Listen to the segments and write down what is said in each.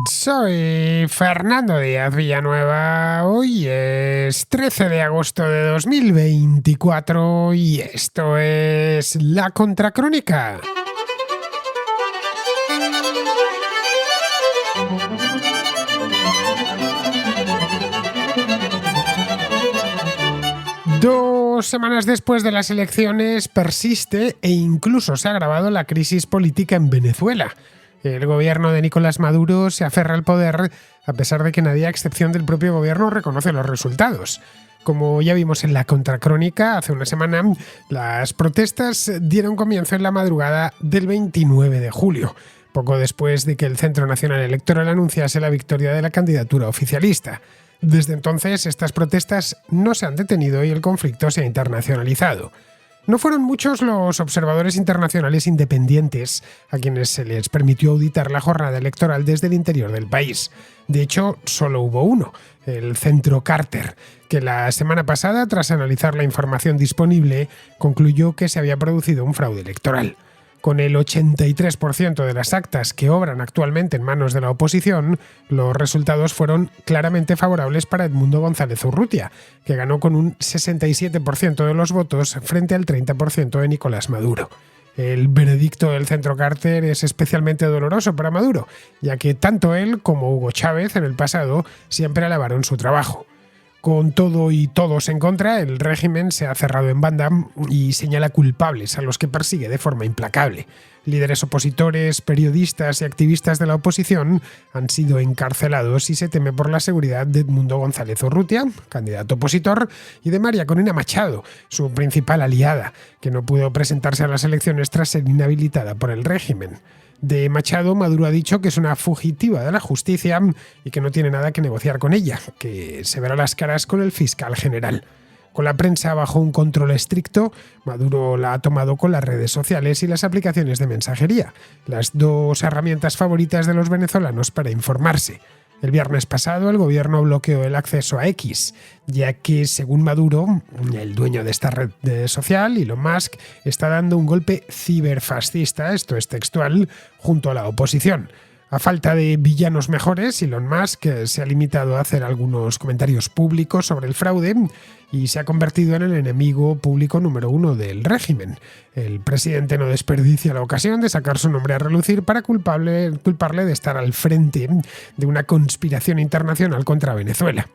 Soy Fernando Díaz Villanueva. Hoy es 13 de agosto de 2024 y esto es La Contracrónica. Dos semanas después de las elecciones persiste e incluso se ha agravado la crisis política en Venezuela. El gobierno de Nicolás Maduro se aferra al poder a pesar de que nadie, a excepción del propio gobierno, reconoce los resultados. Como ya vimos en La Contracrónica hace una semana, las protestas dieron comienzo en la madrugada del 29 de julio, poco después de que el Centro Nacional Electoral anunciase la victoria de la candidatura oficialista. Desde entonces, estas protestas no se han detenido y el conflicto se ha internacionalizado. No fueron muchos los observadores internacionales independientes a quienes se les permitió auditar la jornada electoral desde el interior del país. De hecho, solo hubo uno, el Centro Carter, que la semana pasada, tras analizar la información disponible, concluyó que se había producido un fraude electoral. Con el 83% de las actas que obran actualmente en manos de la oposición, los resultados fueron claramente favorables para Edmundo González Urrutia, que ganó con un 67% de los votos frente al 30% de Nicolás Maduro. El veredicto del Centro Carter es especialmente doloroso para Maduro, ya que tanto él como Hugo Chávez en el pasado siempre alabaron su trabajo. Con todo y todos en contra, el régimen se ha cerrado en banda y señala culpables a los que persigue de forma implacable. Líderes opositores, periodistas y activistas de la oposición han sido encarcelados y se teme por la seguridad de Edmundo González Urrutia, candidato opositor, y de María Corina Machado, su principal aliada, que no pudo presentarse a las elecciones tras ser inhabilitada por el régimen. De Machado, Maduro ha dicho que es una fugitiva de la justicia y que no tiene nada que negociar con ella, que se verá las caras con el fiscal general. Con la prensa bajo un control estricto, Maduro la ha tomado con las redes sociales y las aplicaciones de mensajería, las dos herramientas favoritas de los venezolanos para informarse. El viernes pasado el gobierno bloqueó el acceso a X, ya que, según Maduro, el dueño de esta red social, Elon Musk, está dando un golpe ciberfascista, esto es textual, junto a la oposición. A falta de villanos mejores, Elon Musk se ha limitado a hacer algunos comentarios públicos sobre el fraude y se ha convertido en el enemigo público número uno del régimen. El presidente no desperdicia la ocasión de sacar su nombre a relucir para culparle de estar al frente de una conspiración internacional contra Venezuela.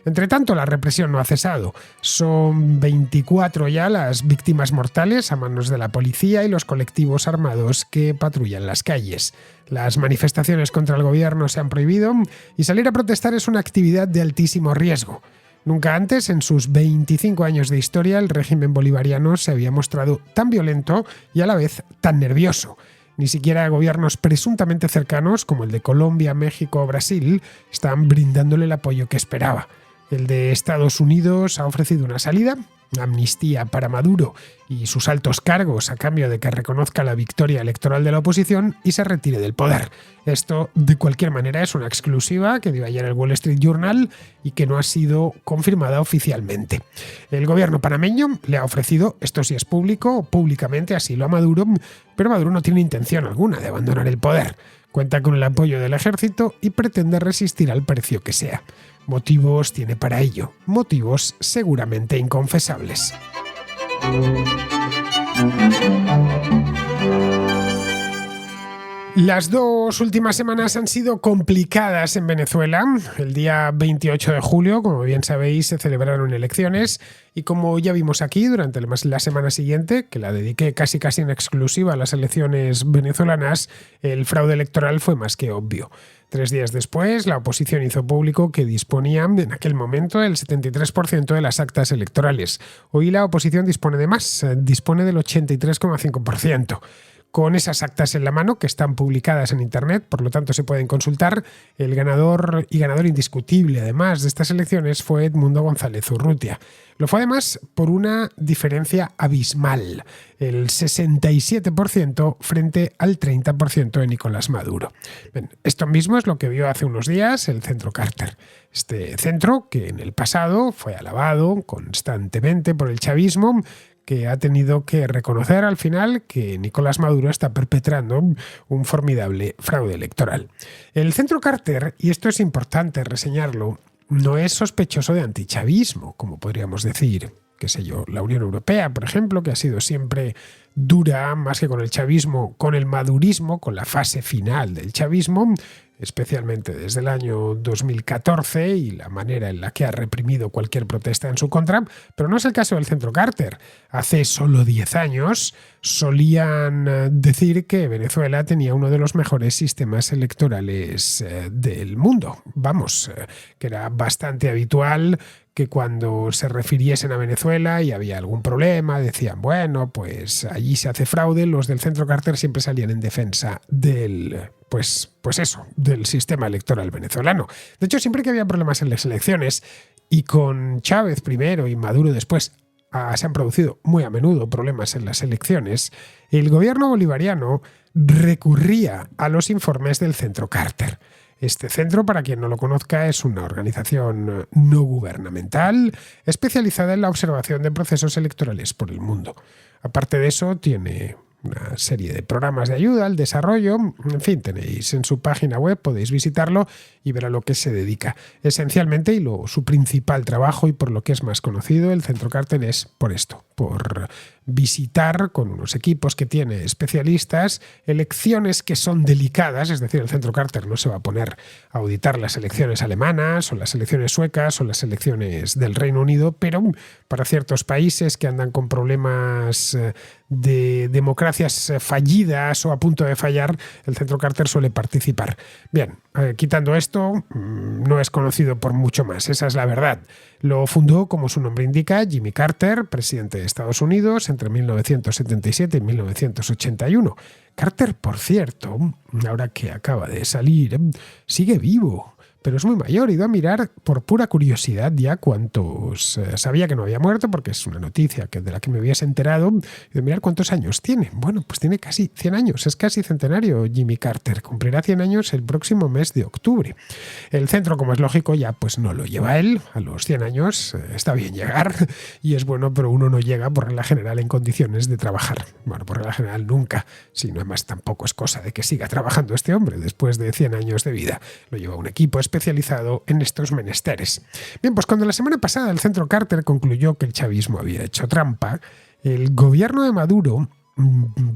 Entre tanto, la represión no ha cesado. Son 24 ya las víctimas mortales a manos de la policía y los colectivos armados que patrullan las calles. Las manifestaciones contra el gobierno se han prohibido y salir a protestar es una actividad de altísimo riesgo. Nunca antes, en sus 25 años de historia, el régimen bolivariano se había mostrado tan violento y a la vez tan nervioso. Ni siquiera gobiernos presuntamente cercanos, como el de Colombia, México o Brasil, están brindándole el apoyo que esperaba. El de Estados Unidos ha ofrecido una salida, amnistía para Maduro y sus altos cargos a cambio de que reconozca la victoria electoral de la oposición y se retire del poder. Esto, de cualquier manera, es una exclusiva que dio ayer el Wall Street Journal y que no ha sido confirmada oficialmente. El gobierno panameño le ha ofrecido, esto sí es público, públicamente asilo a Maduro, pero Maduro no tiene intención alguna de abandonar el poder. Cuenta con el apoyo del ejército y pretende resistir al precio que sea. Motivos tiene para ello, motivos seguramente inconfesables. Las dos últimas semanas han sido complicadas en Venezuela. El día 28 de julio, como bien sabéis, se celebraron elecciones y como ya vimos aquí durante la semana siguiente, que la dediqué casi en exclusiva a las elecciones venezolanas, el fraude electoral fue más que obvio. 3 días después, la oposición hizo público que disponía en aquel momento del 73% de las actas electorales. Hoy la oposición dispone de más, dispone del 83,5%. Con esas actas en la mano, que están publicadas en Internet, por lo tanto se pueden consultar, el ganador indiscutible, además de estas elecciones, fue Edmundo González Urrutia. Lo fue además por una diferencia abismal, el 67% frente al 30% de Nicolás Maduro. Bien, esto mismo es lo que vio hace unos días el Centro Carter. Este centro, que en el pasado fue alabado constantemente por el chavismo, que ha tenido que reconocer al final que Nicolás Maduro está perpetrando un formidable fraude electoral. El Centro Carter, y esto es importante reseñarlo, no es sospechoso de antichavismo, como podríamos decir, qué sé yo, la Unión Europea, por ejemplo, que ha sido siempre dura, más que con el chavismo, con el madurismo, con la fase final del chavismo, especialmente desde el año 2014 y la manera en la que ha reprimido cualquier protesta en su contra, pero no es el caso del Centro Carter. Hace solo 10 años solían decir que Venezuela tenía uno de los mejores sistemas electorales del mundo. Vamos, que era bastante habitual que cuando se refiriesen a Venezuela y había algún problema, decían, bueno, pues allí se hace fraude, los del Centro Carter siempre salían en defensa del, pues eso, del sistema electoral venezolano. De hecho, siempre que había problemas en las elecciones, y con Chávez primero y Maduro después, se han producido muy a menudo problemas en las elecciones, el gobierno bolivariano recurría a los informes del Centro Carter. Este centro, para quien no lo conozca, es una organización no gubernamental especializada en la observación de procesos electorales por el mundo. Aparte de eso, tiene una serie de programas de ayuda al desarrollo. En fin, tenéis en su página web, podéis visitarlo y ver a lo que se dedica. Esencialmente, y su principal trabajo, y por lo que es más conocido, el Centro Carter es por esto, por visitar con unos equipos que tiene especialistas elecciones que son delicadas, es decir, el Centro Carter no se va a poner a auditar las elecciones alemanas o las elecciones suecas o las elecciones del Reino Unido, pero para ciertos países que andan con problemas de democracias fallidas o a punto de fallar, el Centro Carter suele participar. Bien, quitando esto, no es conocido por mucho más, esa es la verdad. Lo fundó, como su nombre indica, Jimmy Carter, presidente de Estados Unidos, entre 1977 y 1981. Carter, por cierto, ahora que acaba de salir, sigue vivo, pero es muy mayor. He ido a mirar por pura curiosidad ya cuántos... sabía que no había muerto porque es una noticia de la que me hubiese enterado. De mirar cuántos años tiene. Bueno, pues tiene casi 100 años. Es casi centenario Jimmy Carter. Cumplirá 100 años el próximo mes de octubre. El centro, como es lógico, ya pues no lo lleva él. A los 100 años está bien llegar y es bueno, pero uno no llega por regla general en condiciones de trabajar. Bueno, por regla general nunca. Si no, además tampoco es cosa de que siga trabajando este hombre después de 100 años de vida. Lo lleva un equipo especializado en estos menesteres. Bien, pues cuando la semana pasada el Centro Carter concluyó que el chavismo había hecho trampa, el gobierno de Maduro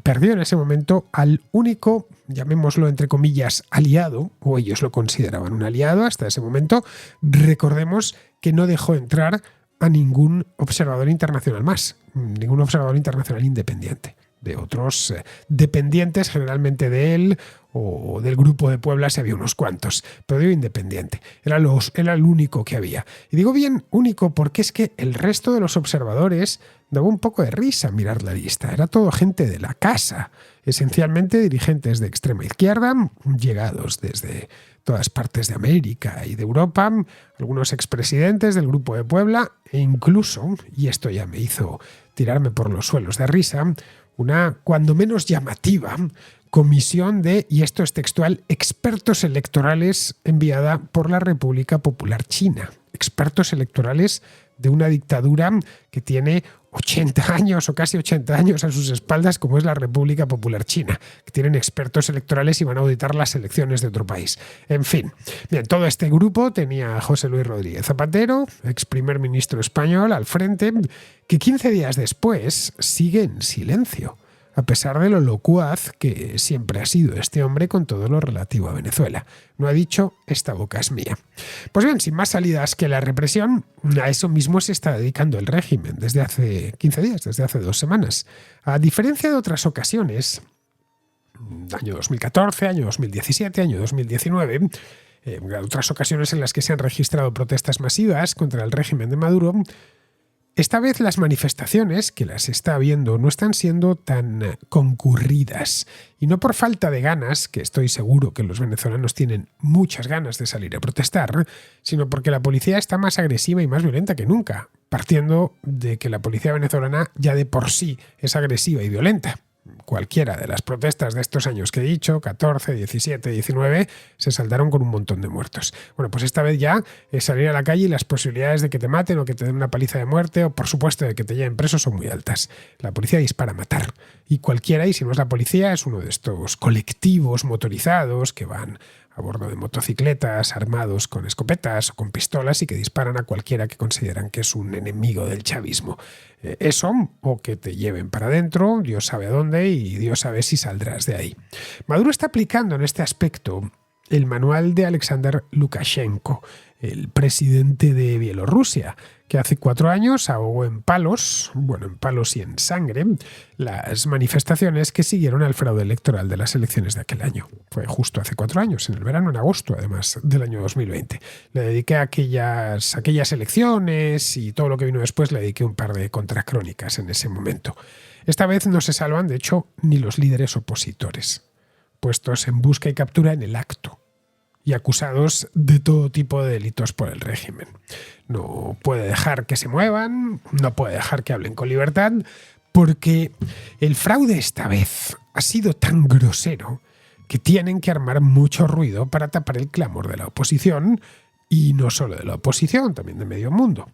perdió en ese momento al único, llamémoslo entre comillas, aliado, o ellos lo consideraban un aliado hasta ese momento. Recordemos que no dejó entrar a ningún observador internacional más, ningún observador internacional independiente. De otros dependientes, generalmente de él o del Grupo de Puebla, si había unos cuantos, pero digo independiente, era el único que había. Y digo bien único porque es que el resto de los observadores daba un poco de risa mirar la lista, era todo gente de la casa, esencialmente dirigentes de extrema izquierda, llegados desde todas partes de América y de Europa, algunos expresidentes del Grupo de Puebla e incluso, y esto ya me hizo tirarme por los suelos de risa, una, cuando menos llamativa, comisión de, y esto es textual, expertos electorales enviada por la República Popular China. Expertos electorales de una dictadura que tiene 80 años o casi 80 años a sus espaldas, como es la República Popular China, que tienen expertos electorales y van a auditar las elecciones de otro país. En fin, bien, todo este grupo tenía a José Luis Rodríguez Zapatero, ex primer ministro español, al frente, que 15 días después sigue en silencio, a pesar de lo locuaz que siempre ha sido este hombre con todo lo relativo a Venezuela. No ha dicho, esta boca es mía. Pues bien, sin más salidas que la represión, a eso mismo se está dedicando el régimen desde hace 15 días, desde hace 2 semanas. A diferencia de otras ocasiones, año 2014, año 2017, año 2019, otras ocasiones en las que se han registrado protestas masivas contra el régimen de Maduro, esta vez las manifestaciones, que las está habiendo, no están siendo tan concurridas. Y no por falta de ganas, que estoy seguro que los venezolanos tienen muchas ganas de salir a protestar, sino porque la policía está más agresiva y más violenta que nunca, partiendo de que la policía venezolana ya de por sí es agresiva y violenta. Cualquiera de las protestas de estos años que he dicho, 14, 17, 19, se saldaron con un montón de muertos. Bueno, pues esta vez ya salir a la calle y las posibilidades de que te maten o que te den una paliza de muerte o por supuesto de que te lleven preso son muy altas. La policía dispara a matar y cualquiera, y si no es la policía, es uno de estos colectivos motorizados que van a bordo de motocicletas, armados con escopetas o con pistolas y que disparan a cualquiera que consideran que es un enemigo del chavismo. Eso, o que te lleven para adentro, Dios sabe a dónde y Dios sabe si saldrás de ahí. Maduro está aplicando en este aspecto el manual de Alexander Lukashenko, el presidente de Bielorrusia, que hace 4 años ahogó en palos y en sangre, las manifestaciones que siguieron al fraude electoral de las elecciones de aquel año. Fue justo hace 4 años, en el verano, en agosto, además, del año 2020. Le dediqué a aquellas elecciones y todo lo que vino después, le dediqué un par de contracrónicas en ese momento. Esta vez no se salvan, de hecho, ni los líderes opositores, puestos en busca y captura en el acto y acusados de todo tipo de delitos por el régimen. No puede dejar que se muevan, no puede dejar que hablen con libertad, porque el fraude esta vez ha sido tan grosero que tienen que armar mucho ruido para tapar el clamor de la oposición, y no solo de la oposición, también de medio mundo.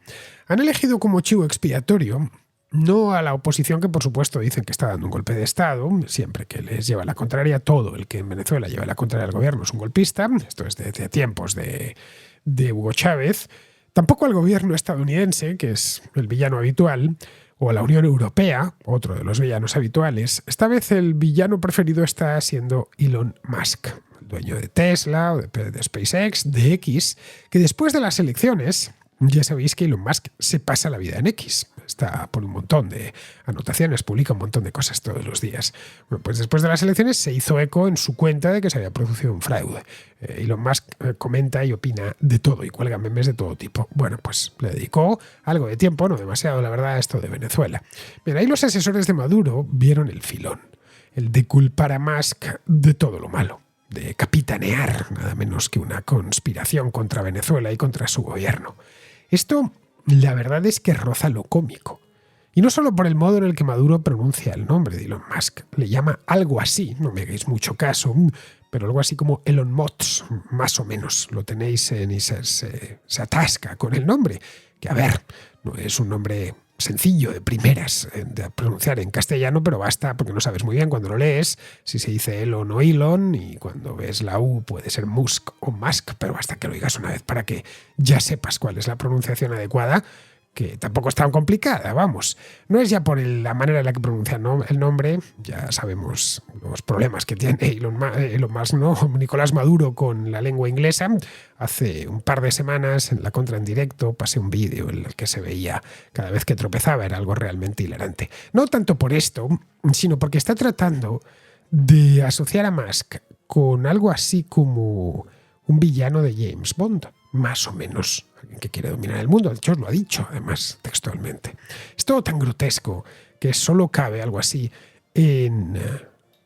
Han elegido como chivo expiatorio no a la oposición, que por supuesto dicen que está dando un golpe de Estado, siempre que les lleva la contraria. Todo el que en Venezuela lleva la contraria al gobierno es un golpista, esto es desde tiempos de Hugo Chávez. Tampoco al gobierno estadounidense, que es el villano habitual, o a la Unión Europea, otro de los villanos habituales. Esta vez el villano preferido está siendo Elon Musk, el dueño de Tesla o de SpaceX, de X, que después de las elecciones, ya sabéis que Elon Musk se pasa la vida en X. Está por un montón de anotaciones, publica un montón de cosas todos los días. Bueno, pues después de las elecciones se hizo eco en su cuenta de que se había producido un fraude. Elon Musk comenta y opina de todo y cuelga memes de todo tipo. Bueno, pues le dedicó algo de tiempo, no demasiado, la verdad, a esto de Venezuela. Bien, ahí los asesores de Maduro vieron el filón, el de culpar a Musk de todo lo malo, de capitanear nada menos que una conspiración contra Venezuela y contra su gobierno. Esto, la verdad, es que roza lo cómico. Y no solo por el modo en el que Maduro pronuncia el nombre de Elon Musk. Le llama algo así, no me hagáis mucho caso, pero algo así como Elon Musk, más o menos. Lo tenéis en y se atasca con el nombre. Que, a ver, no es un nombre sencillo de primeras de pronunciar en castellano, pero basta porque no sabes muy bien cuando lo lees si se dice Elon o Elon, y cuando ves la U puede ser Musk o Musk, pero basta que lo digas una vez para que ya sepas cuál es la pronunciación adecuada, que tampoco es tan complicada, vamos. No es ya por la manera en la que pronuncian el nombre, ya sabemos los problemas que tiene Elon Musk, ¿no? Nicolás Maduro con la lengua inglesa. Hace un par de semanas en la Contra en directo pasé un vídeo en el que se veía cada vez que tropezaba, era algo realmente hilarante. No tanto por esto, sino porque está tratando de asociar a Musk con algo así como un villano de James Bond, más o menos, alguien que quiere dominar el mundo. De hecho, lo ha dicho, además, textualmente. Es todo tan grotesco que solo cabe algo así en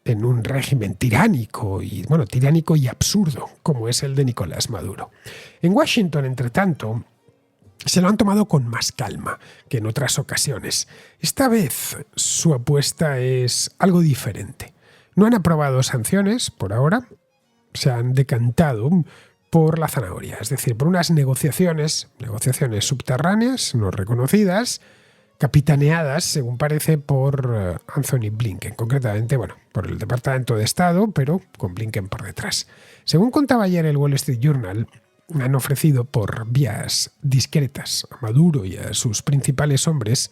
un régimen tiránico y absurdo, como es el de Nicolás Maduro. En Washington, entre tanto, se lo han tomado con más calma que en otras ocasiones. Esta vez su apuesta es algo diferente. No han aprobado sanciones por ahora, se han decantado por la zanahoria, es decir, por unas negociaciones subterráneas, no reconocidas, capitaneadas, según parece, por Anthony Blinken, concretamente, por el Departamento de Estado, pero con Blinken por detrás. Según contaba ayer el Wall Street Journal, han ofrecido por vías discretas a Maduro y a sus principales hombres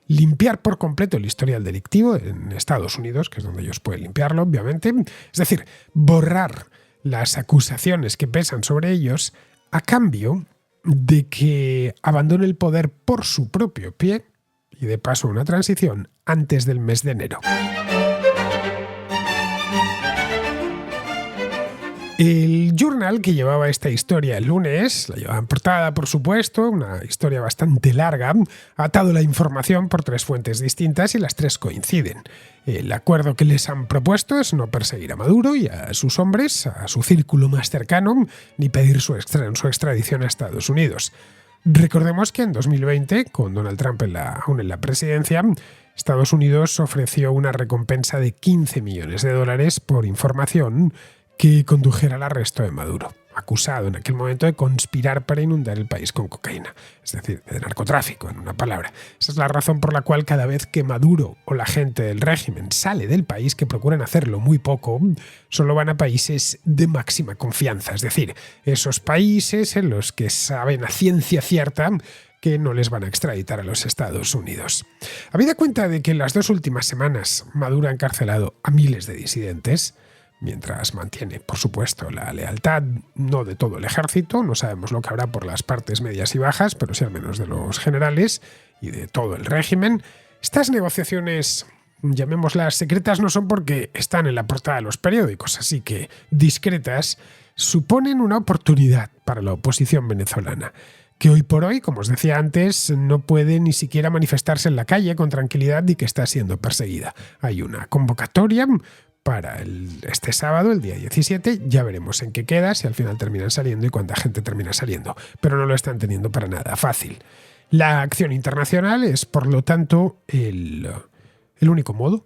limpiar por completo el historial delictivo en Estados Unidos, que es donde ellos pueden limpiarlo, obviamente, es decir, borrar las acusaciones que pesan sobre ellos a cambio de que abandone el poder por su propio pie y de paso una transición antes del mes de enero. El Journal, que llevaba esta historia el lunes, la llevaba en portada, por supuesto, una historia bastante larga, ha atado la información por 3 fuentes distintas y las 3 coinciden. El acuerdo que les han propuesto es no perseguir a Maduro y a sus hombres, a su círculo más cercano, ni pedir su extradición a Estados Unidos. Recordemos que en 2020, con Donald Trump aún en la presidencia, Estados Unidos ofreció una recompensa de $15 millones por información que condujera al arresto de Maduro, acusado en aquel momento de conspirar para inundar el país con cocaína, es decir, de narcotráfico, en una palabra. Esa es la razón por la cual cada vez que Maduro o la gente del régimen sale del país, que procuran hacerlo muy poco, solo van a países de máxima confianza, es decir, esos países en los que saben a ciencia cierta que no les van a extraditar a los Estados Unidos. Habida cuenta de que en las 2 últimas semanas Maduro ha encarcelado a miles de disidentes, mientras mantiene, por supuesto, la lealtad no de todo el ejército, no sabemos lo que habrá por las partes medias y bajas, pero sí al menos de los generales y de todo el régimen, estas negociaciones, llamémoslas secretas, no son porque están en la portada de los periódicos, así que discretas, suponen una oportunidad para la oposición venezolana, que hoy por hoy, como os decía antes, no puede ni siquiera manifestarse en la calle con tranquilidad y que está siendo perseguida. Hay una convocatoria para este sábado, el día 17, ya veremos en qué queda, si al final terminan saliendo y cuánta gente termina saliendo, pero no lo están teniendo para nada fácil. La acción internacional es, por lo tanto, el único modo,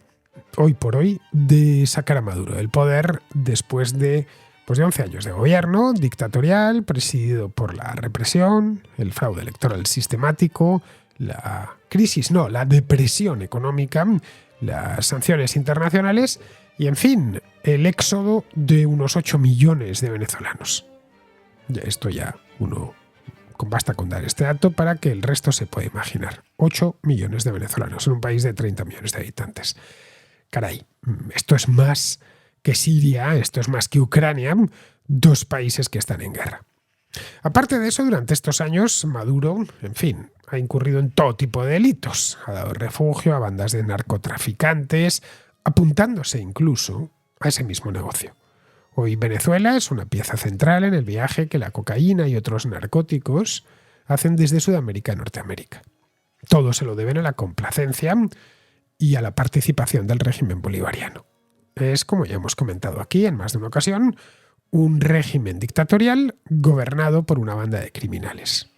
hoy por hoy, de sacar a Maduro del poder después de 11 años de gobierno dictatorial, presidido por la represión, el fraude electoral sistemático, la depresión económica, las sanciones internacionales y, en fin, el éxodo de unos 8 millones de venezolanos. Esto ya basta con dar este dato para que el resto se pueda imaginar. 8 millones de venezolanos en un país de 30 millones de habitantes. Caray, esto es más que Siria, esto es más que Ucrania, 2 países que están en guerra. Aparte de eso, durante estos años, Maduro, en fin, ha incurrido en todo tipo de delitos. Ha dado refugio a bandas de narcotraficantes, apuntándose incluso a ese mismo negocio. Hoy Venezuela es una pieza central en el viaje que la cocaína y otros narcóticos hacen desde Sudamérica a Norteamérica. Todo se lo deben a la complacencia y a la participación del régimen bolivariano. Es, como ya hemos comentado aquí en más de una ocasión, un régimen dictatorial gobernado por una banda de criminales,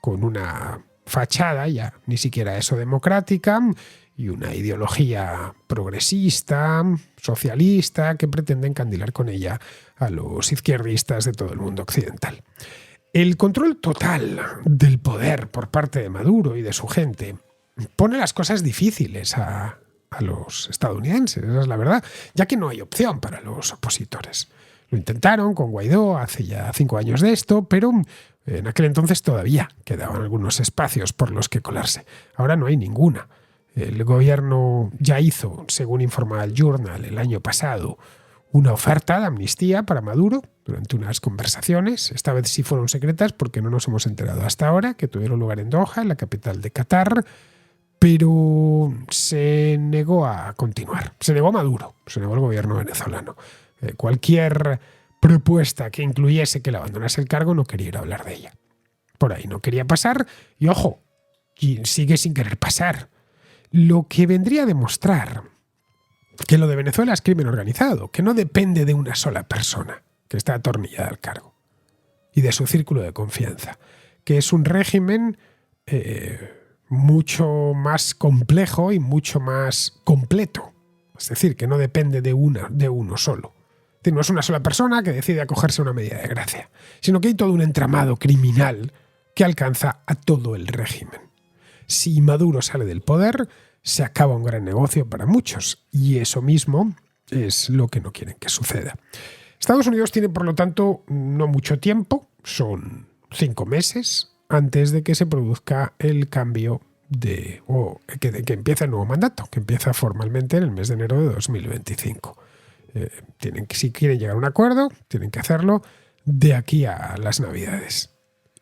con una fachada ya ni siquiera eso democrática y una ideología progresista, socialista, que pretende encandilar con ella a los izquierdistas de todo el mundo occidental. El control total del poder por parte de Maduro y de su gente pone las cosas difíciles a los estadounidenses, esa es la verdad, ya que no hay opción para los opositores. Lo intentaron con Guaidó hace ya 5 años de esto, pero en aquel entonces todavía quedaban algunos espacios por los que colarse. Ahora no hay ninguna. El gobierno ya hizo, según informa el Journal el año pasado, una oferta de amnistía para Maduro durante unas conversaciones. Esta vez sí fueron secretas porque no nos hemos enterado hasta ahora, que tuvieron lugar en Doha, en la capital de Qatar, pero se negó a continuar. Se negó Maduro, se negó el gobierno venezolano. Cualquier propuesta que incluyese que le abandonase el cargo no quería ir a hablar de ella. Por ahí no quería pasar y, ojo, sigue sin querer pasar. Lo que vendría a demostrar que lo de Venezuela es crimen organizado, que no depende de una sola persona que está atornillada al cargo y de su círculo de confianza, que es un régimen mucho más complejo y mucho más completo. Es decir, que no depende de uno solo. Es decir, no es una sola persona que decide acogerse a una medida de gracia, sino que hay todo un entramado criminal que alcanza a todo el régimen. Si Maduro sale del poder, se acaba un gran negocio para muchos, y eso mismo es lo que no quieren que suceda. Estados Unidos tiene, por lo tanto, no mucho tiempo, son 5 meses, antes de que se produzca el cambio que empiece el nuevo mandato, que empieza formalmente en el mes de enero de 2025. Si quieren llegar a un acuerdo, tienen que hacerlo de aquí a las Navidades.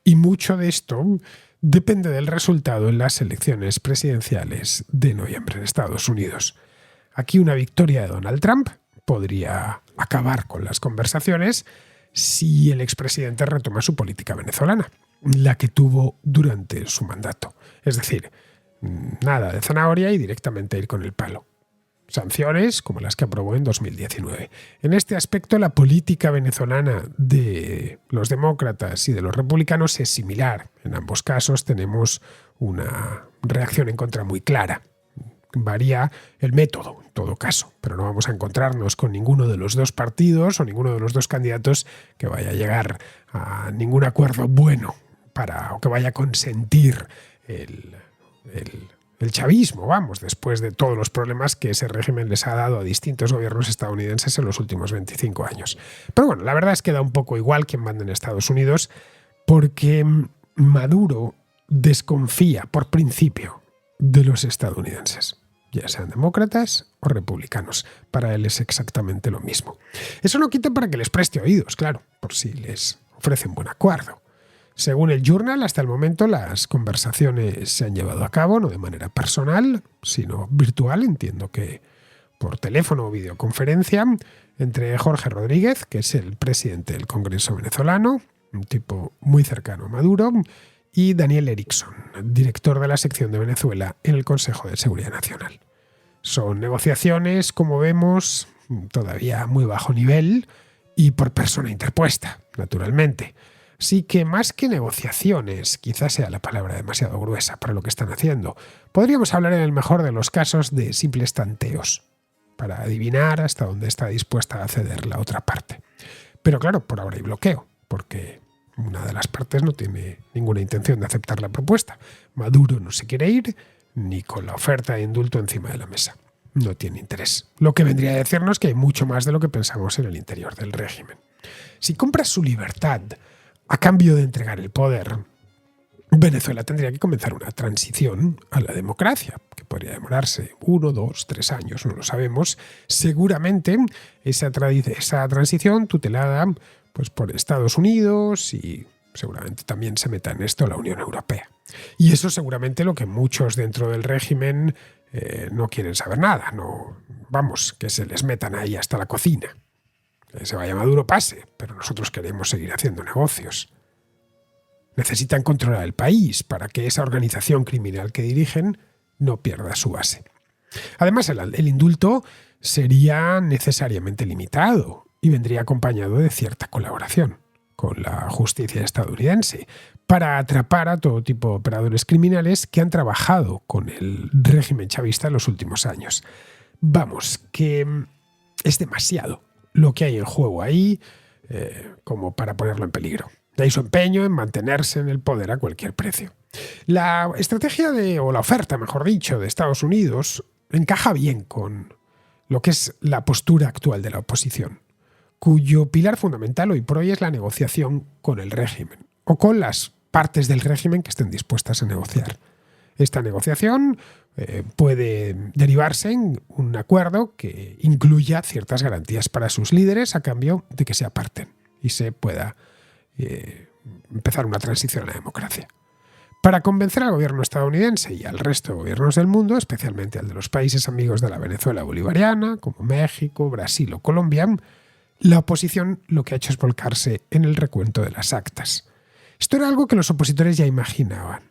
Y mucho de esto depende del resultado en las elecciones presidenciales de noviembre en Estados Unidos. Aquí una victoria de Donald Trump podría acabar con las conversaciones si el expresidente retoma su política venezolana, la que tuvo durante su mandato. Es decir, nada de zanahoria y directamente ir con el palo. Sanciones como las que aprobó en 2019. En este aspecto, la política venezolana de los demócratas y de los republicanos es similar. En ambos casos tenemos una reacción en contra muy clara. Varía el método, en todo caso, pero no vamos a encontrarnos con ninguno de los dos partidos o ninguno de los dos candidatos que vaya a llegar a ningún acuerdo bueno o que vaya a consentir el chavismo, después de todos los problemas que ese régimen les ha dado a distintos gobiernos estadounidenses en los últimos 25 años. Pero bueno, la verdad es que da un poco igual quién manda en Estados Unidos, porque Maduro desconfía por principio de los estadounidenses, ya sean demócratas o republicanos. Para él es exactamente lo mismo. Eso no quita para que les preste oídos, claro, por si les ofrecen buen acuerdo. Según el Journal, hasta el momento las conversaciones se han llevado a cabo no de manera personal, sino virtual, entiendo que por teléfono o videoconferencia, entre Jorge Rodríguez, que es el presidente del Congreso venezolano, un tipo muy cercano a Maduro, y Daniel Erickson, director de la sección de Venezuela en el Consejo de Seguridad Nacional. Son negociaciones, como vemos, todavía a muy bajo nivel y por persona interpuesta, naturalmente. Así que más que negociaciones, quizás sea la palabra demasiado gruesa para lo que están haciendo, podríamos hablar en el mejor de los casos de simples tanteos, para adivinar hasta dónde está dispuesta a ceder la otra parte. Pero claro, por ahora hay bloqueo, porque una de las partes no tiene ninguna intención de aceptar la propuesta. Maduro no se quiere ir, ni con la oferta de indulto encima de la mesa. No tiene interés. Lo que vendría a decirnos que hay mucho más de lo que pensamos en el interior del régimen. Si compras su libertad a cambio de entregar el poder, Venezuela tendría que comenzar una transición a la democracia, que podría demorarse 1, 2, 3 años, no lo sabemos. Seguramente esa transición tutelada pues, por Estados Unidos y seguramente también se meta en esto la Unión Europea. Y eso seguramente lo que muchos dentro del régimen no quieren saber nada, que se les metan ahí hasta la cocina. Que se vaya Maduro pase, pero nosotros queremos seguir haciendo negocios. Necesitan controlar el país para que esa organización criminal que dirigen no pierda su base. Además, el indulto sería necesariamente limitado y vendría acompañado de cierta colaboración con la justicia estadounidense para atrapar a todo tipo de operadores criminales que han trabajado con el régimen chavista en los últimos años. Que es demasiado lo que hay en juego ahí como para ponerlo en peligro. De ahí su empeño en mantenerse en el poder a cualquier precio. La estrategia o la oferta, mejor dicho, de Estados Unidos encaja bien con lo que es la postura actual de la oposición, cuyo pilar fundamental hoy por hoy es la negociación con el régimen o con las partes del régimen que estén dispuestas a negociar. Esta negociación puede derivarse en un acuerdo que incluya ciertas garantías para sus líderes a cambio de que se aparten y se pueda empezar una transición a la democracia. Para convencer al gobierno estadounidense y al resto de gobiernos del mundo, especialmente al de los países amigos de la Venezuela bolivariana, como México, Brasil o Colombia, la oposición lo que ha hecho es volcarse en el recuento de las actas. Esto era algo que los opositores ya imaginaban.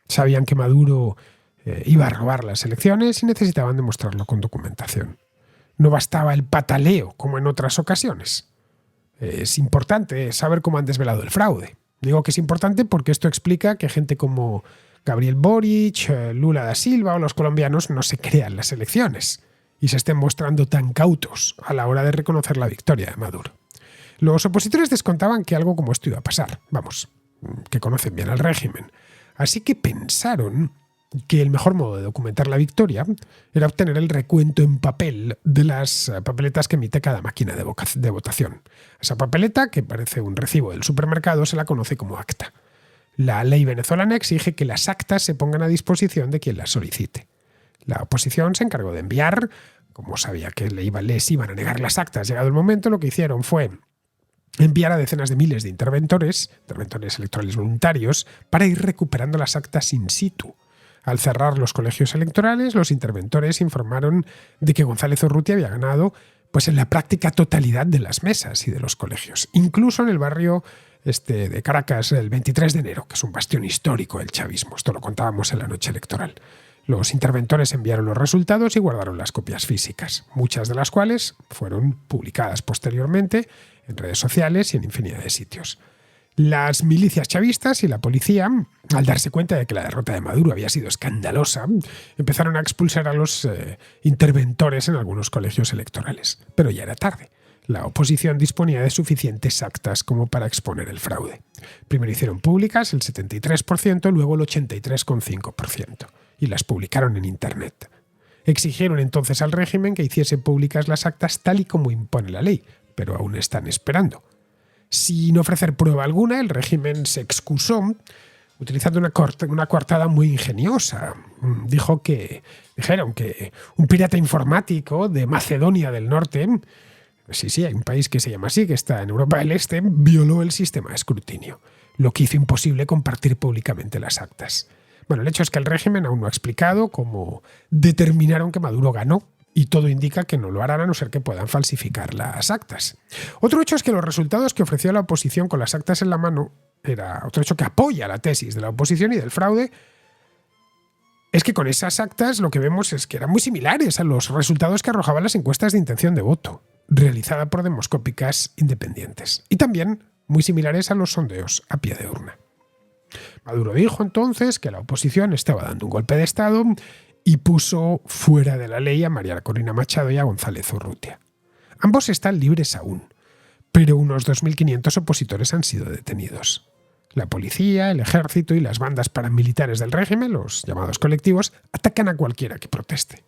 Sabían que Maduro iba a robar las elecciones y necesitaban demostrarlo con documentación. No bastaba el pataleo, como en otras ocasiones. Es importante saber cómo han desvelado el fraude. Digo que es importante porque esto explica que gente como Gabriel Boric, Lula da Silva o los colombianos no se crean las elecciones y se estén mostrando tan cautos a la hora de reconocer la victoria de Maduro. Los opositores descontaban que algo como esto iba a pasar. Que conocen bien al régimen. Así que pensaron que el mejor modo de documentar la victoria era obtener el recuento en papel de las papeletas que emite cada máquina de votación. Esa papeleta, que parece un recibo del supermercado, se la conoce como acta. La ley venezolana exige que las actas se pongan a disposición de quien las solicite. La oposición se encargó de enviar, como sabía que les iban a negar las actas llegado el momento, lo que hicieron fue enviar a decenas de miles de interventores electorales voluntarios, para ir recuperando las actas in situ. Al cerrar los colegios electorales, los interventores informaron de que González Urrutia había ganado en la práctica totalidad de las mesas y de los colegios, incluso en el barrio de Caracas el 23 de enero, que es un bastión histórico del chavismo. Esto lo contábamos en la noche electoral. Los interventores enviaron los resultados y guardaron las copias físicas, muchas de las cuales fueron publicadas posteriormente en redes sociales y en infinidad de sitios. Las milicias chavistas y la policía, al darse cuenta de que la derrota de Maduro había sido escandalosa, empezaron a expulsar a los interventores en algunos colegios electorales. Pero ya era tarde. La oposición disponía de suficientes actas como para exponer el fraude. Primero hicieron públicas el 73%, luego el 83,5%, y las publicaron en Internet. Exigieron entonces al régimen que hiciese públicas las actas tal y como impone la ley, pero aún están esperando. Sin ofrecer prueba alguna, el régimen se excusó utilizando una coartada muy ingeniosa. Dijeron que un pirata informático de Macedonia del Norte, sí, hay un país que se llama así, que está en Europa del Este, violó el sistema de escrutinio, lo que hizo imposible compartir públicamente las actas. Bueno, el hecho es que el régimen aún no ha explicado cómo determinaron que Maduro ganó, y todo indica que no lo harán a no ser que puedan falsificar las actas. Otro hecho es que los resultados que ofreció la oposición con las actas en la mano, otro hecho que apoya la tesis de la oposición y del fraude, es que con esas actas lo que vemos es que eran muy similares a los resultados que arrojaban las encuestas de intención de voto, realizadas por demoscópicas independientes, y también muy similares a los sondeos a pie de urna. Maduro dijo entonces que la oposición estaba dando un golpe de Estado y puso fuera de la ley a María Corina Machado y a González Urrutia. Ambos están libres aún, pero unos 2.500 opositores han sido detenidos. La policía, el ejército y las bandas paramilitares del régimen, los llamados colectivos, atacan a cualquiera que proteste.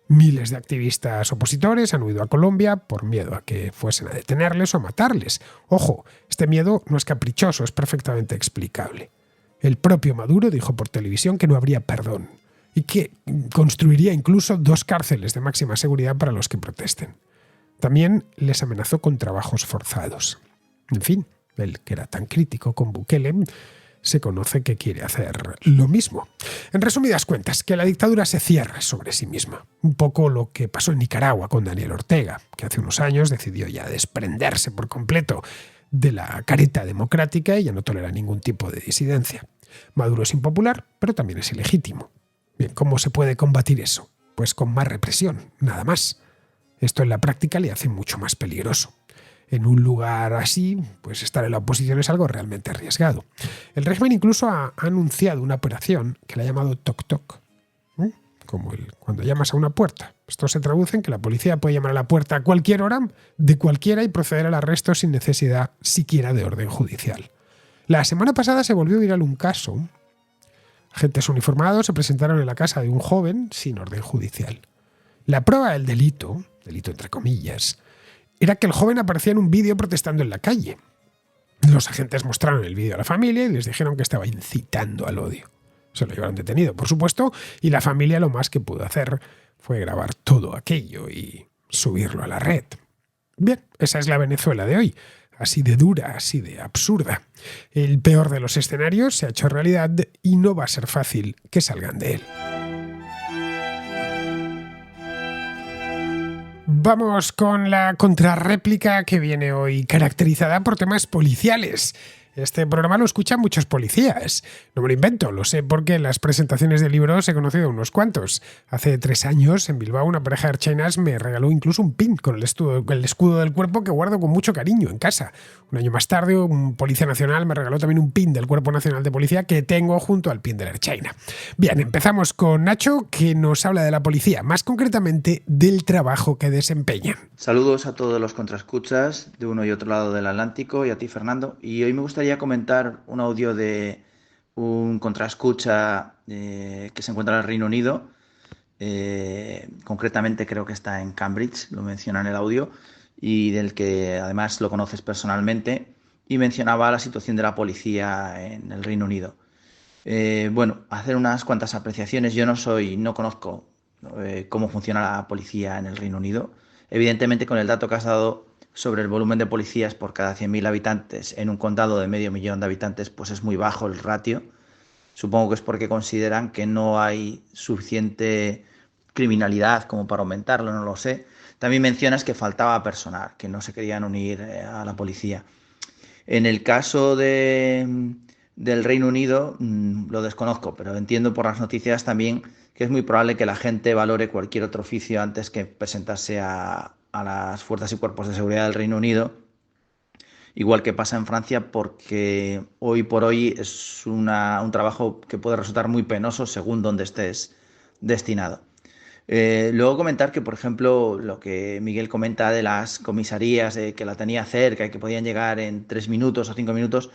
Miles de activistas opositores han huido a Colombia por miedo a que fuesen a detenerles o a matarles. Ojo, este miedo no es caprichoso, es perfectamente explicable. El propio Maduro dijo por televisión que no habría perdón y que construiría incluso 2 cárceles de máxima seguridad para los que protesten. También les amenazó con trabajos forzados. En fin, él, que era tan crítico con Bukele, se conoce que quiere hacer lo mismo. En resumidas cuentas, que la dictadura se cierra sobre sí misma. Un poco lo que pasó en Nicaragua con Daniel Ortega, que hace unos años decidió ya desprenderse por completo de la careta democrática y ya no tolera ningún tipo de disidencia. Maduro es impopular, pero también es ilegítimo. Bien, ¿cómo se puede combatir eso? Pues con más represión, nada más. Esto en la práctica le hace mucho más peligroso. En un lugar así, pues estar en la oposición es algo realmente arriesgado. El régimen incluso ha anunciado una operación que la ha llamado Toc Toc, como cuando llamas a una puerta. Esto se traduce en que la policía puede llamar a la puerta a cualquier hora, de cualquiera, y proceder al arresto sin necesidad siquiera de orden judicial. La semana pasada se volvió viral un caso. Agentes uniformados se presentaron en la casa de un joven sin orden judicial. La prueba del delito entre comillas, era que el joven aparecía en un vídeo protestando en la calle. Los agentes mostraron el vídeo a la familia y les dijeron que estaba incitando al odio. Se lo llevaron detenido, por supuesto, y la familia lo más que pudo hacer fue grabar todo aquello y subirlo a la red. Bien, esa es la Venezuela de hoy, así de dura, así de absurda. El peor de los escenarios se ha hecho realidad y no va a ser fácil que salgan de él. Vamos con la contrarréplica que viene hoy caracterizada por temas policiales. Este programa lo escuchan muchos policías. No me lo invento, lo sé porque en las presentaciones de libros he conocido unos cuantos. Hace 3 años, en Bilbao, una pareja de ertzainas me regaló incluso un pin con el escudo del cuerpo que guardo con mucho cariño en casa. Un año más tarde, un policía nacional me regaló también un pin del Cuerpo Nacional de Policía que tengo junto al pin de la ertzaina. Bien, empezamos con Nacho, que nos habla de la policía, más concretamente del trabajo que desempeñan. Saludos a todos los contraescuchas de uno y otro lado del Atlántico y a ti, Fernando. Y hoy me gustaría comentar un audio de un contraescucha que se encuentra en el Reino Unido. Concretamente creo que está en Cambridge, lo menciona en el audio, y del que además lo conoces personalmente, y mencionaba la situación de la policía en el Reino Unido. Bueno, hacer unas cuantas apreciaciones. Yo no conozco cómo funciona la policía en el Reino Unido. Evidentemente, con el dato que has dado sobre el volumen de policías por cada 100.000 habitantes en un condado de 500.000 de habitantes, pues es muy bajo el ratio. Supongo que es porque consideran que no hay suficiente criminalidad como para aumentarlo, no lo sé. También mencionas que faltaba personal, que no se querían unir a la policía. En el caso del Reino Unido, lo desconozco, pero entiendo por las noticias también que es muy probable que la gente valore cualquier otro oficio antes que presentarse a las fuerzas y cuerpos de seguridad del Reino Unido. igual que pasa en Francia, porque hoy por hoy es un trabajo que puede resultar muy penoso según donde estés destinado. Luego comentar que, por ejemplo, lo que Miguel comenta de las comisarías, que la tenía cerca y que podían llegar en 3 minutos o 5 minutos,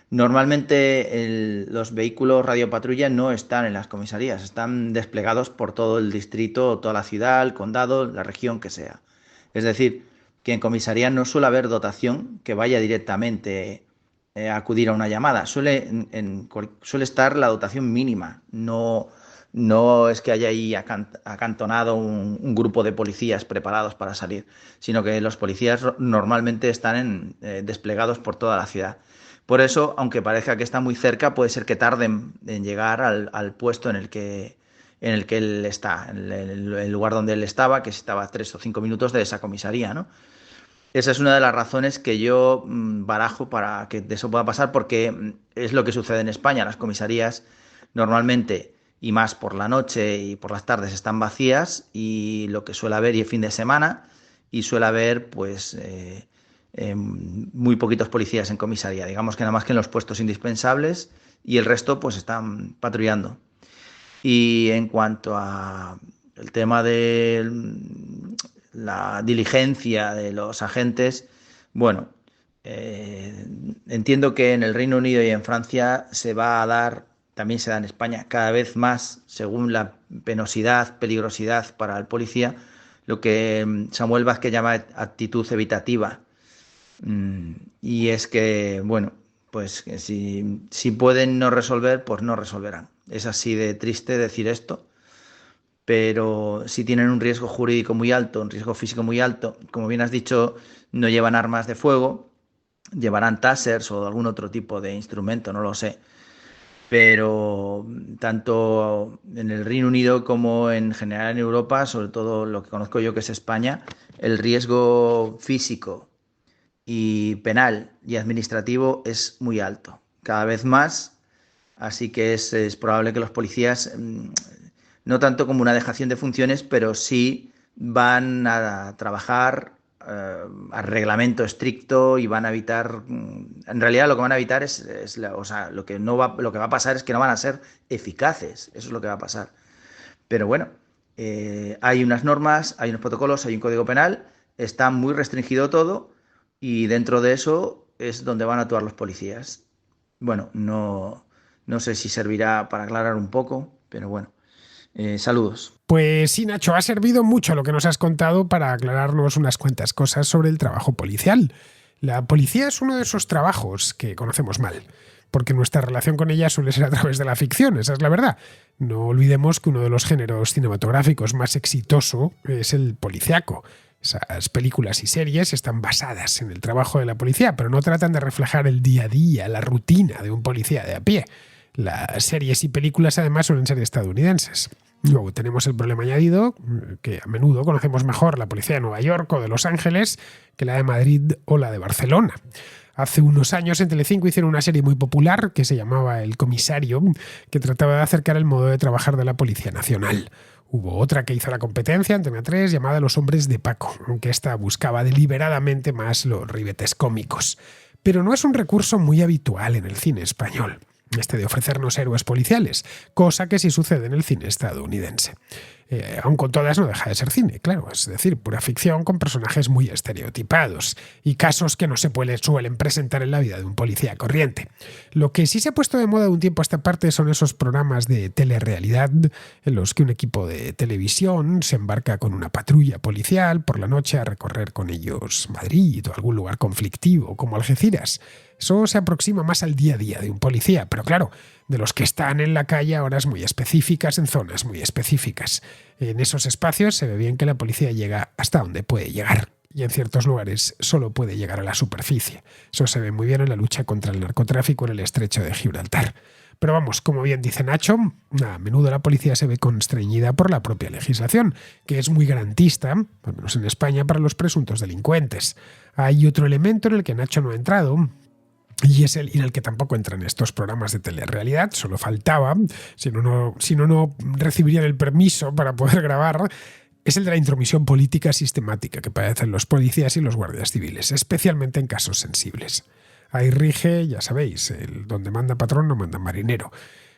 normalmente los vehículos radiopatrulla no están en las comisarías, están desplegados por todo el distrito, toda la ciudad, el condado, la región que sea. Es decir, que en comisaría no suele haber dotación que vaya directamente a acudir a una llamada. Suele estar la dotación mínima. No es que haya ahí acantonado un grupo de policías preparados para salir, sino que los policías normalmente están desplegados por toda la ciudad. Por eso, aunque parezca que está muy cerca, puede ser que tarden en llegar al puesto en el que él está, en el lugar donde él estaba, que estaba a 3 o 5 minutos de esa comisaría, ¿no? Esa es una de las razones que yo barajo para que eso pueda pasar, porque es lo que sucede en España. Las comisarías normalmente, y más por la noche y por las tardes, están vacías, y lo que suele haber y el fin de semana, y suele haber pues muy poquitos policías en comisaría, digamos que nada más que en los puestos indispensables, y el resto pues están patrullando. Y en cuanto a el tema de la diligencia de los agentes, bueno, entiendo que en el Reino Unido y en Francia se va a dar, también se da en España, cada vez más, según la penosidad, peligrosidad para el policía, lo que Samuel Vázquez llama actitud evitativa. Y es que, bueno, pues que si pueden no resolver, pues no resolverán. Es así de triste decir esto, pero si tienen un riesgo jurídico muy alto, un riesgo físico muy alto, como bien has dicho, no llevan armas de fuego, llevarán tasers o algún otro tipo de instrumento, no lo sé. Pero tanto en el Reino Unido como en general en Europa, sobre todo lo que conozco yo que es España, el riesgo físico y penal y administrativo es muy alto, cada vez más, así que es probable que los policías, no tanto como una dejación de funciones, pero sí van a trabajar a reglamento estricto y van a evitar, en realidad lo que van a evitar o sea, lo que va a pasar es que no van a ser eficaces, eso es lo que va a pasar. Pero bueno, hay unas normas, hay unos protocolos, hay un código penal, está muy restringido todo, y dentro de eso es donde van a actuar los policías. Bueno, no sé si servirá para aclarar un poco, pero bueno. Saludos. Pues sí, Nacho, ha servido mucho lo que nos has contado para aclararnos unas cuantas cosas sobre el trabajo policial. La policía es uno de esos trabajos que conocemos mal, porque nuestra relación con ella suele ser a través de la ficción, esa es la verdad. No olvidemos que uno de los géneros cinematográficos más exitoso es el policíaco. Esas películas y series están basadas en el trabajo de la policía, pero no tratan de reflejar el día a día, la rutina de un policía de a pie. Las series y películas además suelen ser estadounidenses. Luego tenemos el problema añadido, que a menudo conocemos mejor la policía de Nueva York o de Los Ángeles que la de Madrid o la de Barcelona. Hace unos años en Telecinco hicieron una serie muy popular que se llamaba El Comisario, que trataba de acercar el modo de trabajar de la Policía Nacional. Hubo otra que hizo la competencia, Antena 3, llamada Los Hombres de Paco, aunque esta buscaba deliberadamente más los ribetes cómicos. Pero no es un recurso muy habitual en el cine español, este de ofrecernos héroes policiales, cosa que sí sucede en el cine estadounidense. Aun con todas no deja de ser cine, claro, es decir, pura ficción con personajes muy estereotipados y casos que no se suelen presentar en la vida de un policía corriente. Lo que sí se ha puesto de moda de un tiempo a esta parte son esos programas de telerrealidad en los que un equipo de televisión se embarca con una patrulla policial por la noche a recorrer con ellos Madrid o algún lugar conflictivo como Algeciras. Eso se aproxima más al día a día de un policía, pero claro, de los que están en la calle a horas muy específicas, en zonas muy específicas. En esos espacios se ve bien que la policía llega hasta donde puede llegar, y en ciertos lugares solo puede llegar a la superficie. Eso se ve muy bien en la lucha contra el narcotráfico en el estrecho de Gibraltar. Pero vamos, como bien dice Nacho, a menudo la policía se ve constreñida por la propia legislación, que es muy garantista, al menos en España, para los presuntos delincuentes. Hay otro elemento en el que Nacho no ha entrado, y es el en el que tampoco entran estos programas de telerrealidad, solo faltaba, si no recibirían el permiso para poder grabar, es el de la intromisión política sistemática que padecen los policías y los guardias civiles, especialmente en casos sensibles. Ahí rige, ya sabéis, el donde manda patrón no manda marinero.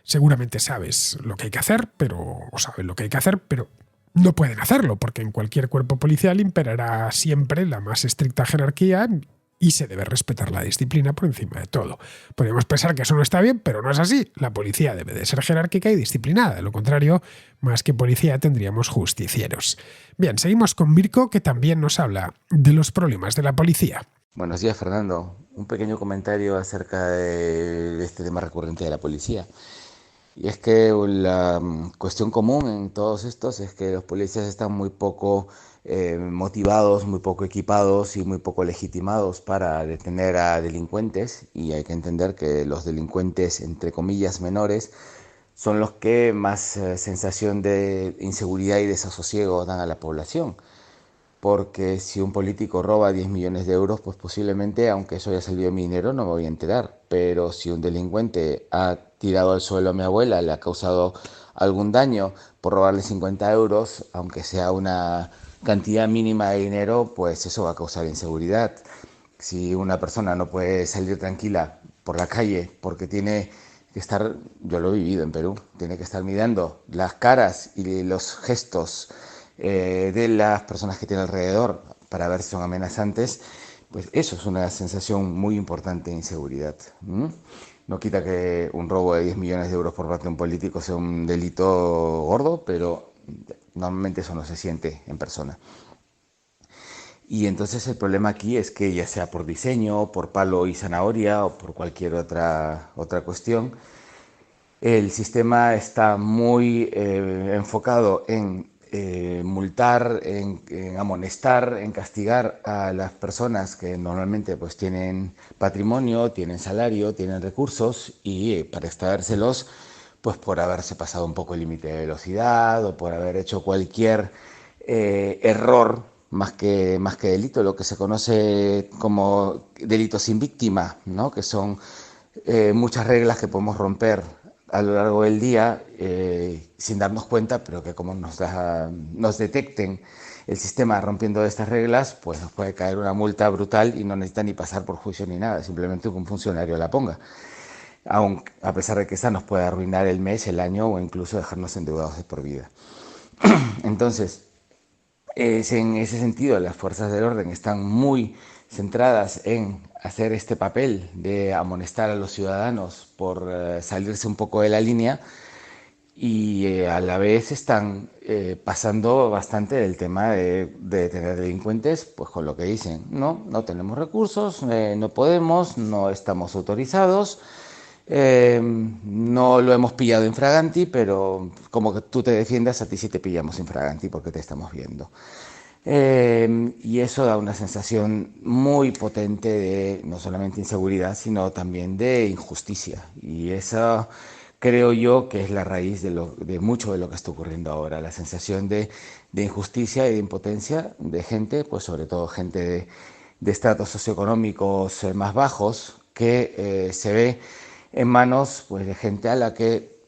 Seguramente sabes lo que hay que hacer, o saben lo que hay que hacer, pero no pueden hacerlo, porque en cualquier cuerpo policial imperará siempre la más estricta jerarquía y se debe respetar la disciplina por encima de todo. Podríamos pensar que eso no está bien, pero no es así. La policía debe de ser jerárquica y disciplinada. De lo contrario, más que policía tendríamos justicieros. Bien, seguimos con Mirko, que también nos habla de los problemas de la policía. Buenos días, Fernando. Un pequeño comentario acerca de este tema recurrente de la policía. Y es que la cuestión común en todos estos es que los policías están muy poco motivados, muy poco equipados y muy poco legitimados para detener a delincuentes, y hay que entender que los delincuentes, entre comillas, menores, son los que más sensación de inseguridad y desasosiego dan a la población. Porque si un político roba 10 millones de euros, pues posiblemente, aunque eso haya salido de mi dinero, no me voy a enterar. Pero si un delincuente ha tirado al suelo a mi abuela, le ha causado algún daño por robarle 50 euros, aunque sea una cantidad mínima de dinero, pues eso va a causar inseguridad. Si una persona no puede salir tranquila por la calle porque tiene que estar, yo lo he vivido en Perú, tiene que estar mirando las caras y los gestos de las personas que tiene alrededor para ver si son amenazantes, pues eso es una sensación muy importante de inseguridad. No quita que un robo de 10 millones de euros por parte de un político sea un delito gordo, pero normalmente eso no se siente en persona. Y entonces el problema aquí es que, ya sea por diseño, por palo y zanahoria o por cualquier otra cuestión, el sistema está muy enfocado en multar, en amonestar, en castigar a las personas que normalmente pues tienen patrimonio, tienen salario, tienen recursos, y para extraérselos pues por haberse pasado un poco el límite de velocidad o por haber hecho cualquier error más que delito, lo que se conoce como delito sin víctima, ¿no? Que son muchas reglas que podemos romper a lo largo del día sin darnos cuenta, pero que como nos detecten el sistema rompiendo estas reglas, pues nos puede caer una multa brutal y no necesita ni pasar por juicio ni nada, simplemente que un funcionario la ponga. Aunque, a pesar de que esta nos puede arruinar el mes, el año o incluso dejarnos endeudados de por vida. Entonces, en ese sentido, las fuerzas del orden están muy centradas en hacer este papel de amonestar a los ciudadanos por salirse un poco de la línea, y a la vez están pasando bastante del tema de tener delincuentes, pues con lo que dicen, no tenemos recursos, no podemos, no estamos autorizados, no lo hemos pillado infraganti, pero como que tú te defiendas, a ti sí te pillamos infraganti porque te estamos viendo. Y eso da una sensación muy potente de no solamente inseguridad, sino también de injusticia. Y eso creo yo que es la raíz de mucho de lo que está ocurriendo ahora, la sensación de injusticia y de impotencia de gente, pues sobre todo gente de estratos socioeconómicos más bajos, que se ve en manos pues de gente a la que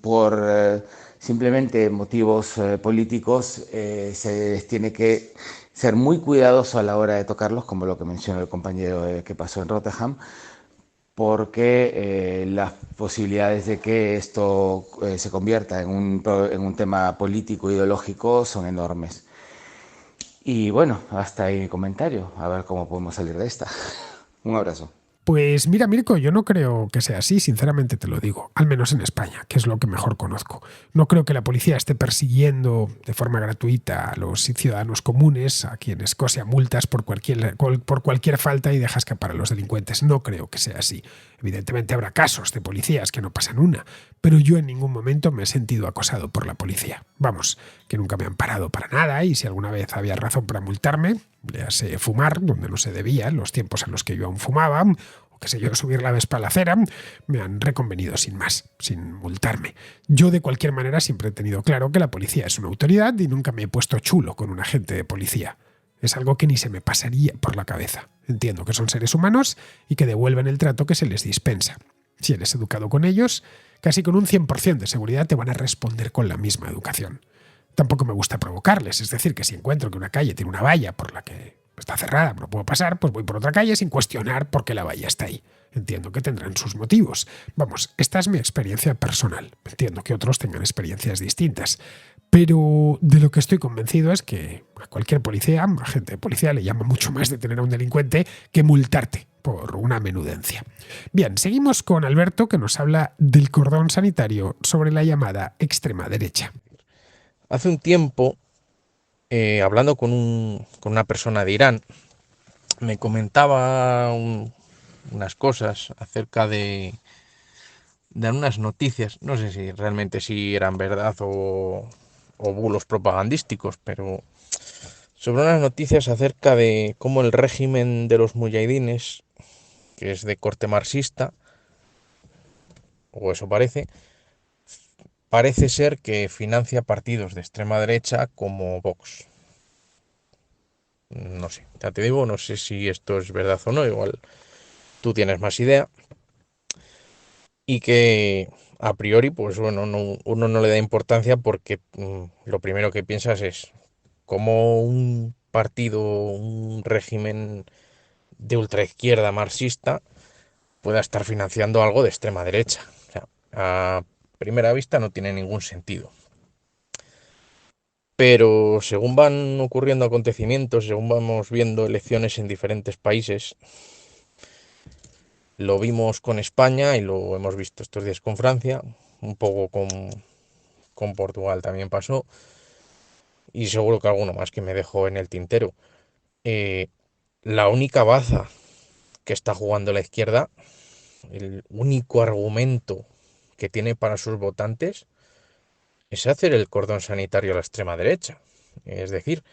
por simplemente motivos políticos se les tiene que ser muy cuidadoso a la hora de tocarlos, como lo que mencionó el compañero que pasó en Rotterdam, porque las posibilidades de que esto se convierta en un tema político ideológico son enormes. Y bueno, hasta ahí mi comentario, a ver cómo podemos salir de esta. Un abrazo. Pues mira, Mirko, yo no creo que sea así, sinceramente te lo digo, al menos en España, que es lo que mejor conozco. No creo que la policía esté persiguiendo de forma gratuita a los ciudadanos comunes, a quienes Escocia multas por cualquier falta y deja escapar a los delincuentes. No creo que sea así. Evidentemente habrá casos de policías que no pasan una, pero yo en ningún momento me he sentido acosado por la policía. Vamos, que nunca me han parado para nada, y si alguna vez había razón para multarme, léase fumar donde no se debía, en los tiempos en los que yo aún fumaba, o qué sé yo, subir la Vespa a la acera, me han reconvenido sin más, sin multarme. Yo de cualquier manera siempre he tenido claro que la policía es una autoridad y nunca me he puesto chulo con un agente de policía. Es algo que ni se me pasaría por la cabeza. Entiendo que son seres humanos y que devuelven el trato que se les dispensa. Si eres educado con ellos, casi con un 100% de seguridad te van a responder con la misma educación. tampoco me gusta provocarles. Es decir, que si encuentro que una calle tiene una valla por la que está cerrada, no puedo pasar, pues voy por otra calle sin cuestionar por qué la valla está ahí. Entiendo que tendrán sus motivos. Vamos, esta es mi experiencia personal. Entiendo que otros tengan experiencias distintas. Pero de lo que estoy convencido es que a cualquier policía, agente de policía, le llama mucho más detener a un delincuente que multarte por una menudencia. Bien, seguimos con Alberto, que nos habla del cordón sanitario sobre la llamada extrema derecha. Hace un tiempo, hablando con una persona de Irán, me comentaba unas cosas acerca de unas noticias, no sé si realmente si eran verdad o bulos propagandísticos, pero sobre unas noticias acerca de cómo el régimen de los muyahidines, que es de corte marxista, o eso parece ser que financia partidos de extrema derecha como Vox. No sé, ya te digo, no sé si esto es verdad o no, igual tú tienes más idea. Y que a priori, pues bueno, uno no le da importancia porque lo primero que piensas es cómo un partido, un régimen de ultraizquierda marxista pueda estar financiando algo de extrema derecha. O sea, a primera vista no tiene ningún sentido. Pero según van ocurriendo acontecimientos, según vamos viendo elecciones en diferentes países, lo vimos con España y lo hemos visto estos días con Francia, un poco con Portugal también pasó, y seguro que alguno más que me dejo en el tintero. La única baza que está jugando la izquierda, el único argumento que tiene para sus votantes es hacer el cordón sanitario a la extrema derecha. Es decir,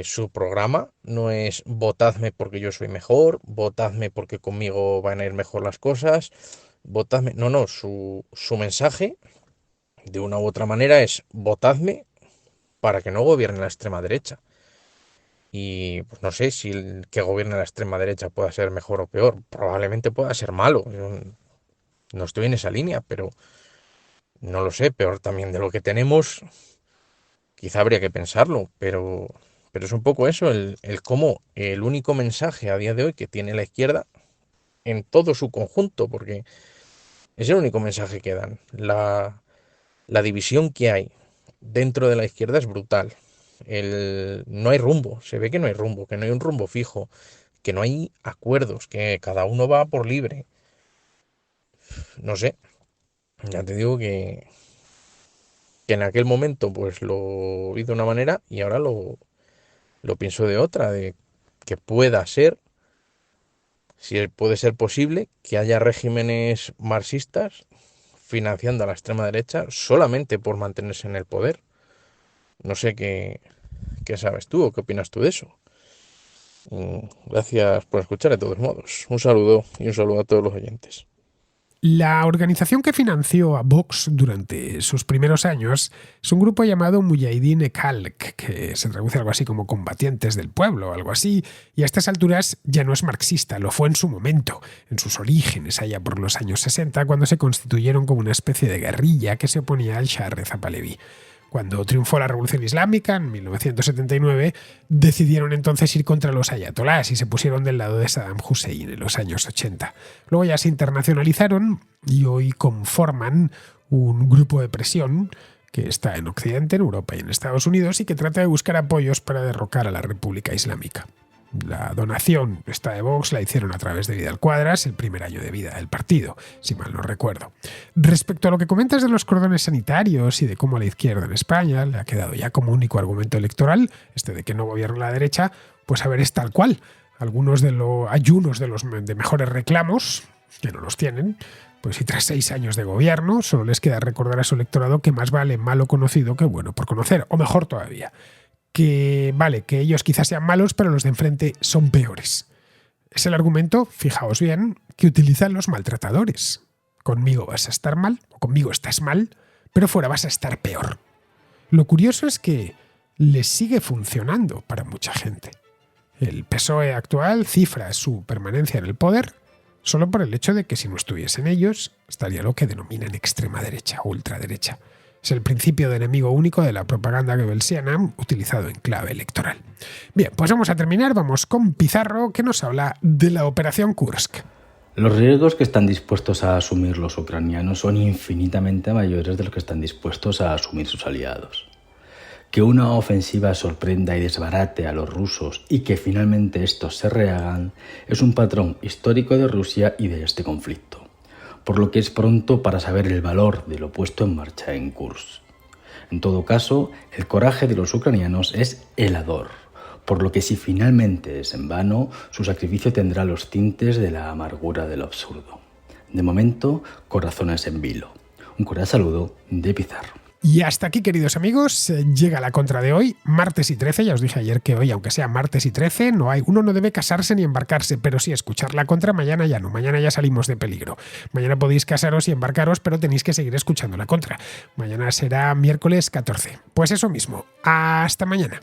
su programa no es votadme porque yo soy mejor, votadme porque conmigo van a ir mejor las cosas, votadme. No, su mensaje, de una u otra manera, es votadme para que no gobierne la extrema derecha. Y pues no sé si el que gobierne la extrema derecha pueda ser mejor o peor, probablemente pueda ser malo. Yo no estoy en esa línea, pero no lo sé, peor también de lo que tenemos, quizá habría que pensarlo, pero es un poco eso, el cómo el único mensaje a día de hoy que tiene la izquierda en todo su conjunto, porque es el único mensaje que dan. La división que hay dentro de la izquierda es brutal. No hay rumbo, se ve que no hay rumbo, que no hay un rumbo fijo, que no hay acuerdos, que cada uno va por libre. No sé, ya te digo que en aquel momento pues lo vi de una manera y ahora lo pienso de otra, de que pueda ser, si puede ser posible, que haya regímenes marxistas financiando a la extrema derecha solamente por mantenerse en el poder. No sé qué sabes tú o qué opinas tú de eso. Gracias por escuchar de todos modos. Un saludo y un saludo a todos los oyentes. La organización que financió a Vox durante sus primeros años es un grupo llamado Mujahideen Khalq, que se traduce algo así como combatientes del pueblo o algo así, y a estas alturas ya no es marxista, lo fue en su momento, en sus orígenes, allá por los años 60, cuando se constituyeron como una especie de guerrilla que se oponía al Shah Reza Pahlaví. Cuando triunfó la Revolución Islámica en 1979, decidieron entonces ir contra los ayatolás y se pusieron del lado de Saddam Hussein en los años 80. Luego ya se internacionalizaron y hoy conforman un grupo de presión que está en Occidente, en Europa y en Estados Unidos y que trata de buscar apoyos para derrocar a la República Islámica. La donación esta de Vox la hicieron a través de Vidal Quadras, el primer año de vida del partido, si mal no recuerdo. Respecto a lo que comentas de los cordones sanitarios y de cómo a la izquierda en España le ha quedado ya como único argumento electoral, de que no gobierna la derecha, pues a ver, es tal cual. Algunos de los de mejores reclamos, que no los tienen, pues si tras 6 años de gobierno solo les queda recordar a su electorado que más vale malo conocido que bueno por conocer, o mejor todavía, que vale, que ellos quizás sean malos, pero los de enfrente son peores. Es el argumento, fijaos bien, que utilizan los maltratadores. Conmigo vas a estar mal, o conmigo estás mal, pero fuera vas a estar peor. Lo curioso es que les sigue funcionando para mucha gente. El PSOE actual cifra su permanencia en el poder solo por el hecho de que si no estuviesen ellos, estaría lo que denominan extrema derecha o ultraderecha. Es el principio de enemigo único de la propaganda goebbelsiana utilizado en clave electoral. Bien, pues vamos a terminar. Vamos con Pizarro, que nos habla de la Operación Kursk. Los riesgos que están dispuestos a asumir los ucranianos son infinitamente mayores de los que están dispuestos a asumir sus aliados. Que una ofensiva sorprenda y desbarate a los rusos y que finalmente estos se rehagan es un patrón histórico de Rusia y de este conflicto, por lo que es pronto para saber el valor de lo puesto en marcha en Kursk. En todo caso, el coraje de los ucranianos es helador, por lo que si finalmente es en vano, su sacrificio tendrá los tintes de la amargura de lo absurdo. De momento, corazones en vilo. Un cordial saludo de Pizarro. Y hasta aquí, queridos amigos, llega la contra de hoy, martes y 13. Ya os dije ayer que hoy, aunque sea martes y 13, uno no debe casarse ni embarcarse, pero sí escuchar la contra. Mañana ya no, mañana ya salimos de peligro. Mañana podéis casaros y embarcaros, pero tenéis que seguir escuchando la contra. Mañana será miércoles 14. Pues eso mismo, hasta mañana.